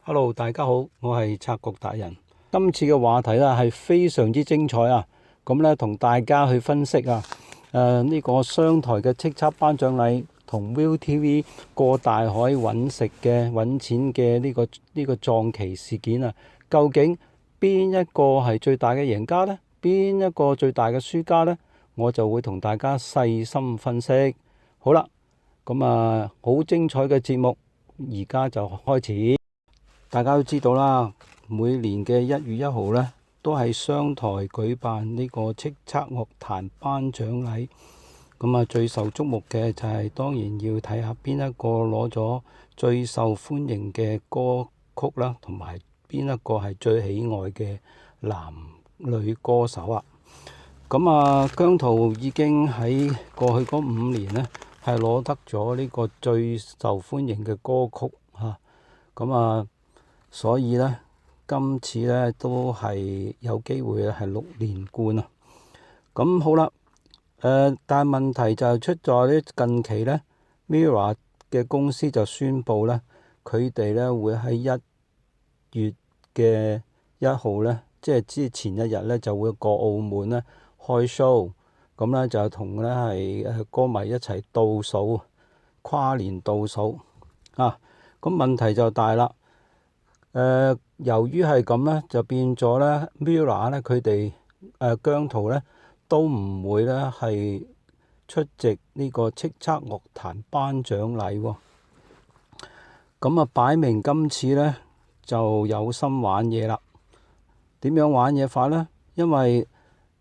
Hello，大家好，我係策局達人。今次嘅話題咧係非常之精彩啊！咁咧同大家去分析啊，呢個商台嘅叱咤頒獎禮同 ViuTV 過大海揾食嘅揾錢嘅呢個撞期事件啊，究竟邊一個係最大嘅贏家呢？邊一個最大嘅輸家呢？我就會同大家細心分析。好啦，咁好精彩嘅節目，而家就開始。大家都知道啦，每年嘅1月1號呢，都係商台舉辦呢個叱咤樂壇頒獎禮。最受矚目嘅就係當然要睇下邊一個攞咗最受歡迎嘅歌曲啦，同埋邊一個係最喜愛嘅男女歌手啊。姜濤已經喺過去嗰5年呢，係攞得咗呢個最受歡迎嘅歌曲嚇。所以呢，今次呢都係有機會係6連冠啊！咁好啦，但係問題就係出在呢近期呢 MIRROR 嘅公司就宣布呢，佢哋呢會喺1月1號呢，即係之前一日呢，就會過澳門呢開 show，咁呢就同呢係歌迷一齊倒數跨年倒數啊！咁問題就大啦。由於係咁呢，就變咗呢 MIRROR 呢，佢哋姜濤呢都唔會呢係出席呢個叱咤樂壇頒獎禮喎。擺明今次呢就有心玩嘢啦。點樣玩嘢法呢？因為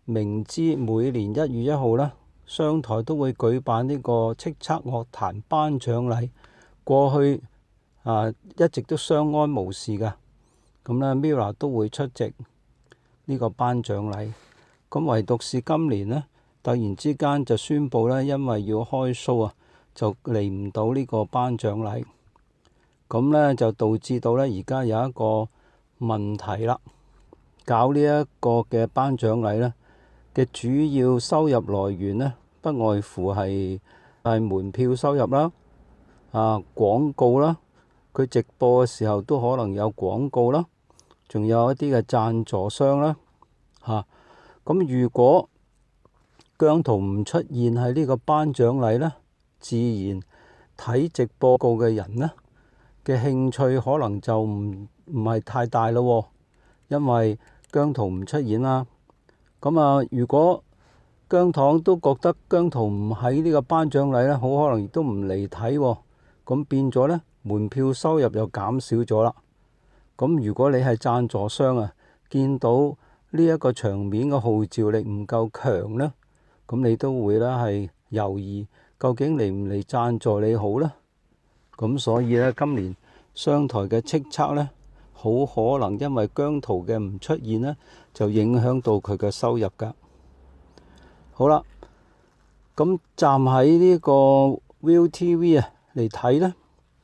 明知每年1月1號呢，商台都會舉辦呢個叱咤樂壇頒獎禮，過去一直都相安無事㗎。咁呢 MIRROR 都會出席呢個頒獎禮。咁唯獨是今年呢，突然之間就宣布呢，因為要開 show 啊，就嚟唔到呢個頒獎禮。咁呢就導致到呢，而家有一個問題啦。搞呢一個嘅頒獎禮呢嘅主要收入來源呢，不外乎係門票收入啦、廣告啦，佢直播嘅時候都可能有廣告啦，仲有一啲嘅贊助商啦。咁如果姜濤唔出現喺呢個頒獎禮呢，自然睇直播告嘅人呢嘅興趣可能就唔係太大咯。因為姜濤唔出現啦。如果姜糖都覺得姜濤唔喺呢個頒獎禮呢，好可能亦都唔嚟睇。咁變咗呢，門票收入又減少咗啦。咁如果你係贊助商啊，見到呢一個場面嘅號召力唔夠強呢，咁你都會呢係猶豫，究竟嚟唔嚟贊助你好呢？咁所以呢，今年商台嘅叱咤呢，好可能因為姜濤嘅唔出現呢，就影響到佢嘅收入㗎。好啦，咁站喺呢個 ViuTV 嚟睇呢，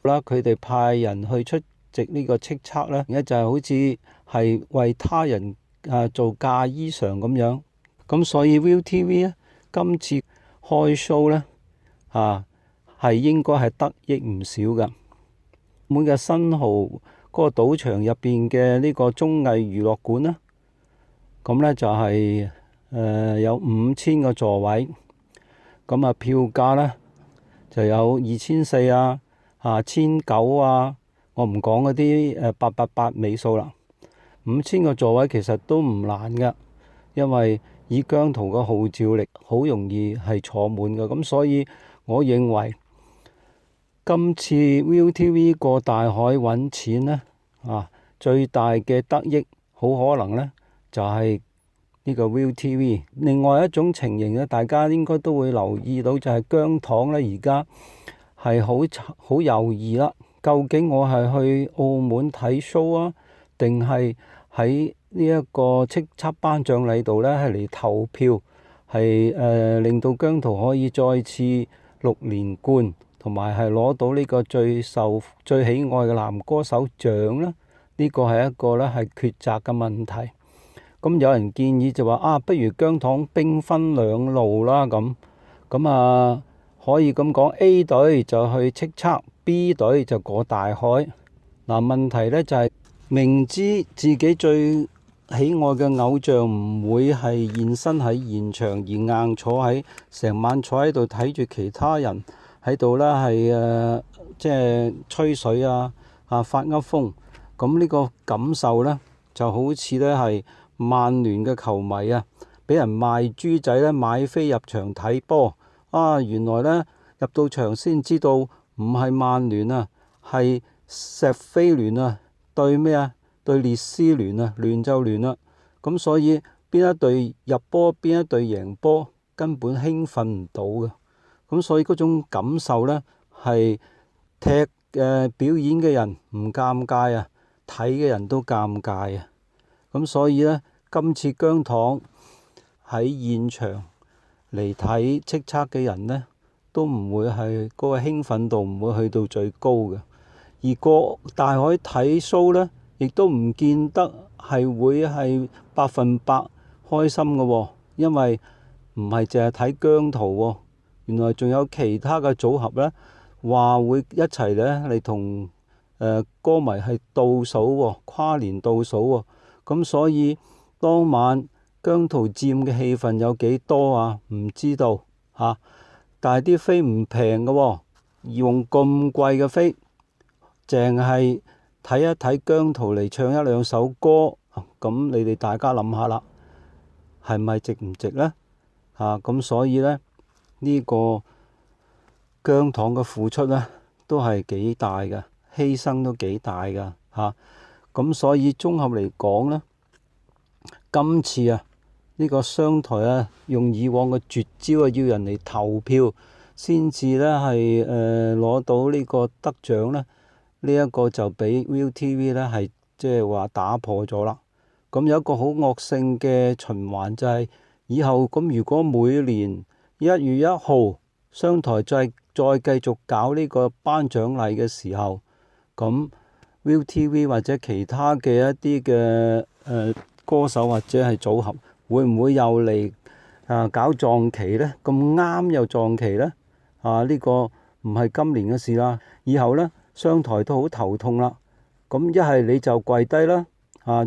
佢哋派人去出席呢個叱咤呢，而家就係好似係為他人做嫁衣裳咁樣。咁所以 ViuTV 呢，今次開 show 呢，係應該係得益唔少㗎。每個新濠嗰個賭場入邊嘅呢個綜藝娛樂館呢，咁呢就係有5000個座位。票價呢就有2400啊、1900啊，我唔講嗰啲888尾數啦。5000個座位其實都唔難㗎，因為以姜濤嘅號召力，好容易係坐滿㗎。咁所以我認為今次 ViuTV 過大海揾錢呢，最大嘅得益好可能呢就係呢個 ViuTV。另外一種情形呢，大家應該都會留意到，就係姜糖呢而家係好猶豫啦。究竟我係去澳門睇 show 啊，定係喺呢一個叱咤頒獎禮度呢係嚟投票，係令到姜濤可以再次6連冠，同埋係攞到呢個最喜愛嘅男歌手獎呢？呢個係一個呢係抉擇嘅問題。咁有人建議就話不如姜糖兵分兩路啦。咁可以咁講，A 隊就去叱咤，B 隊就過大海。嗱，問題呢就係明知自己最喜愛嘅偶像唔會係現身喺現場，而硬坐喺成晚坐喺度睇住其他人喺度呢係即係吹水發噏風。咁呢個感受呢，就好似呢係曼聯嘅球迷俾人賣豬仔呢，買飛入場睇波原來呢，入到場先知道唔係曼聯係錫菲聯對咩對列斯聯亂就亂啦。咁所以邊一隊入波，邊一隊贏波，根本興奮唔到嘅。咁所以嗰種感受呢，係踢表演嘅人唔尷尬睇嘅人都尷尬咁所以呢，今次姜糖喺現場嚟睇叱咤嘅人呢，都唔會係嗰個興奮度唔會去到最高嘅。而過大海睇 show 呢，亦都唔見得係會係100%開心嘅因為唔係淨係睇姜濤原來仲有其他嘅組合呢，話會一齊呢嚟同歌迷係倒數跨年倒數咁所以當晚姜濤佔嘅氣氛有幾多唔知道但係啲飛唔平嘅用咁貴嘅飛淨係睇一睇姜濤嚟唱一兩首歌咁你哋大家諗下啦，係咪值唔值呢？咁所以呢，呢個姜糖嘅付出呢，都係幾大嘅，犧牲都幾大㗎咁所以綜合嚟講呢，今次呢個商台用以往嘅絕招要人嚟投票先至呢係攞到呢個得獎呢。呢一個就俾 ViuTV 呢係即係話打破咗啦。咁有一個好惡性嘅循環就係以後咁，如果每年1月1號商台再繼續搞呢個頒獎禮嘅時候，咁 ViuTV 或者其他嘅一啲嘅歌手或者係組合，會唔會又嚟搞撞期呢？咁啱又撞期呢？呢個唔係今年嘅事啦。以後呢，商台都好頭痛啦。咁一係你就跪低啦，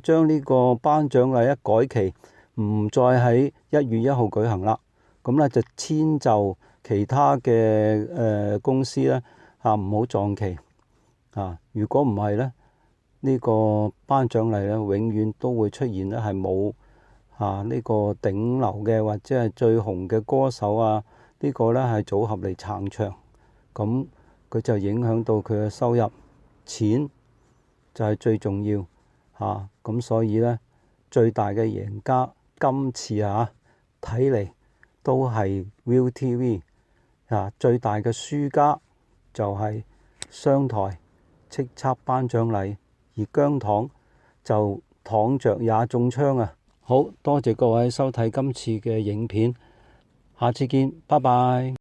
將呢個頒獎禮一改期，唔再喺1月1號舉行啦。咁呢就遷就其他嘅公司呢，唔好撞期。如果唔係呢，呢個頒獎禮呢，永遠都會出現呢係冇呢個頂流嘅或者係最紅嘅歌手呢個呢係組合嚟撐場，咁佢就影響到佢嘅收入，錢就係最重要咁所以呢，最大嘅贏家今次睇嚟都係 ViuTV 最大嘅輸家就係商台叱咤頒獎禮，而姜糖就躺着也中槍好多謝各位收睇今次嘅影片，下次見，拜拜。